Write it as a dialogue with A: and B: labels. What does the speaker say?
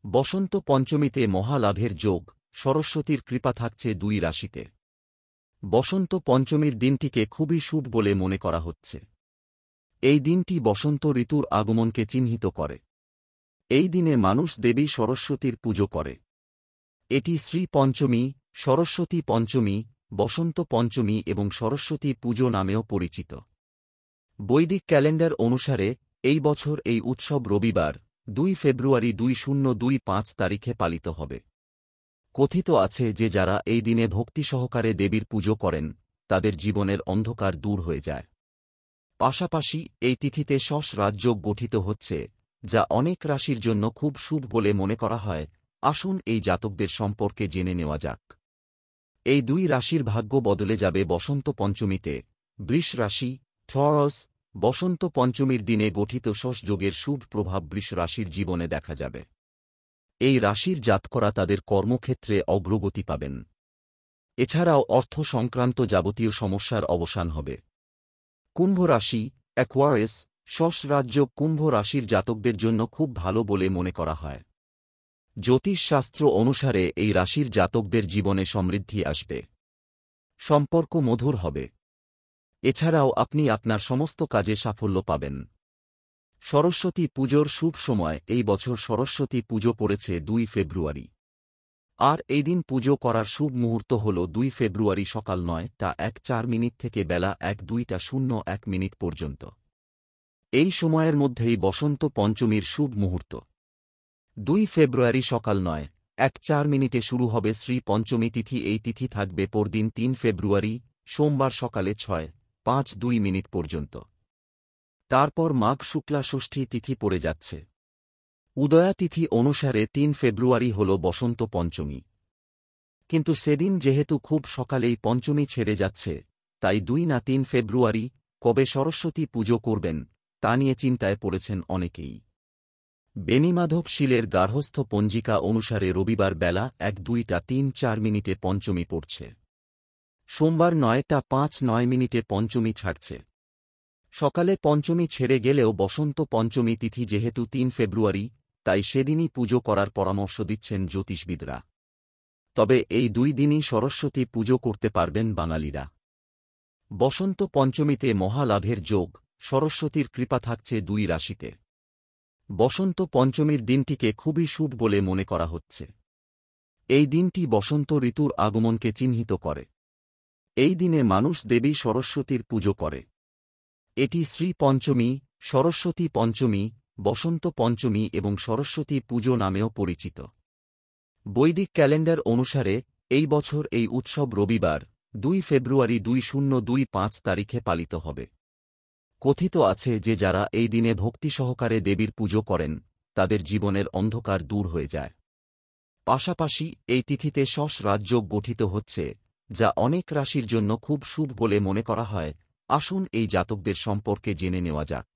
A: বসন্ত পঞ্চমীতে মহালাভের যোগ, সরস্বতীর কৃপা থাকছে দুই রাশিতে। বসন্ত পঞ্চমীর দিনটিকে খুবই শুভ বলে মনে করা হচ্ছে। এই দিনটি বসন্ত ঋতুর আগমনকে চিহ্নিত করে। এই দিনে মানুষ দেবী সরস্বতীর পুজো করে। এটি শ্রী পঞ্চমী, সরস্বতী পঞ্চমী, বসন্ত পঞ্চমী এবং সরস্বতী পুজো নামেও পরিচিত। বৈদিক ক্যালেন্ডার অনুসারে এই বছর এই উৎসব রবিবার 2 ফেব্রুয়ারি 2025 তারিখে পালিত হবে। কথিত আছে যে যারা এই দিনে ভক্তি সহকারে দেবীর পুজো করেন তাদের জীবনের অন্ধকার দূর হয়ে যায়। পাশাপাশি এই তিথিতে শশ রাজযোগ গঠিত হচ্ছে, যা অনেক রাশির জন্য খুব শুভ বলে মনে করা হয়। আসুন এই জাতকদের সম্পর্কে জেনে নেওয়া যাক। এই দুই রাশির ভাগ্য বদলে যাবে বসন্ত পঞ্চমীতে। বৃষ রাশি, টরস। বসন্ত পঞ্চমীর দিনে গঠিত শশ যোগের শুভ প্রভাব বৃষ রাশির জীবনে দেখা যাবে। এই রাশির জাতকরা তাদের কর্মক্ষেত্রে অগ্রগতি পাবেন। এছাড়াও অর্থ সংক্রান্ত যাবতীয় সমস্যার অবসান হবে। কুম্ভ রাশি, অ্যাকোয়ারিয়াস। শশ রাজযোগ কুম্ভ রাশির জাতকদের জন্য খুব ভালো বলে মনে করা হয়। জ্যোতিষশাস্ত্র অনুসারে এই রাশির জাতকদের জীবনে সমৃদ্ধি আসবে। সম্পর্ক মধুর হবে। এছাড়াও আপনি আপনার সমস্ত কাজে সাফল্য পাবেন। সরস্বতী পুজোর শুভ সময় এই বছর সরস্বতী পুজো পড়েছে 2 ফেব্রুয়ারি। আর এই দিন পুজো করার শুভ মুহূর্ত হল 2 ফেব্রুয়ারি সকাল 9:04 থেকে বেলা 1:02 পর্যন্ত। এই সময়ের মধ্যেই বসন্ত পঞ্চমীর শুভ মুহূর্ত। 2 ফেব্রুয়ারি সকাল 9:01 শুরু হবে শ্রী পঞ্চমী তিথি। এই তিথি থাকবে পরদিন 3 ফেব্রুয়ারি সোমবার সকালে 6:05 পর্যন্ত। তারপর মাঘ শুক্লা ষষ্ঠী তিথি পড়ে যাচ্ছে। উদয়া তিথি অনুসারে 3 ফেব্রুয়ারি হল বসন্ত পঞ্চমী। কিন্তু সেদিন যেহেতু খুব সকালেই পঞ্চমী ছেড়ে যাচ্ছে, তাই 2 না 3 ফেব্রুয়ারি কবে সরস্বতী পুজো করবেন তা নিয়ে চিন্তায় পড়েছেন অনেকেই। বেণীমাধব শীলের গার্হস্থ্য পঞ্জিকা অনুসারে রবিবার বেলা 1:02-3-4 পঞ্চমী পড়ছে। সোমবার 9:05 পঞ্চমী ছাড়ছে। সকালে পঞ্চমী ছেড়ে গেলেও বসন্ত পঞ্চমী তিথি যেহেতু 3 ফেব্রুয়ারি, তাই সেদিনই পুজো করার পরামর্শ দিচ্ছেন জ্যোতিষবিদরা। তবে এই 2 দিনই সরস্বতী পুজো করতে পারবেন বাঙালিরা। বসন্ত পঞ্চমীতে মহালাভের যোগ, সরস্বতীর কৃপা থাকছে দুই রাশিতে। বসন্ত পঞ্চমীর দিনটিকে খুবই শুভ বলে মনে করা হচ্ছে। এই দিনটি বসন্ত ঋতুর আগমনকে চিহ্নিত করে। এই দিনে মানুষ দেবী সরস্বতীর পুজো করে। এটি শ্রী পঞ্চমী, সরস্বতী পঞ্চমী, বসন্ত পঞ্চমী এবং সরস্বতী পুজো নামেও পরিচিত। বৈদিক ক্যালেন্ডার অনুসারে এই বছর এই উৎসব রবিবার 2 ফেব্রুয়ারি 2025 তারিখে পালিত হবে। কথিত আছে যে যারা এই দিনে ভক্তি সহকারে দেবীর পুজো করেন তাদের জীবনের অন্ধকার দূর হয়ে যায়। পাশাপাশি এই তিথিতে শশ রাজযোগ গঠিত হচ্ছে, যা অনেক রাশির জন্য খুব শুভ বলে মনে করা হয়। আসুন এই জাতকদের সম্পর্কে জেনে নেওয়া যাক।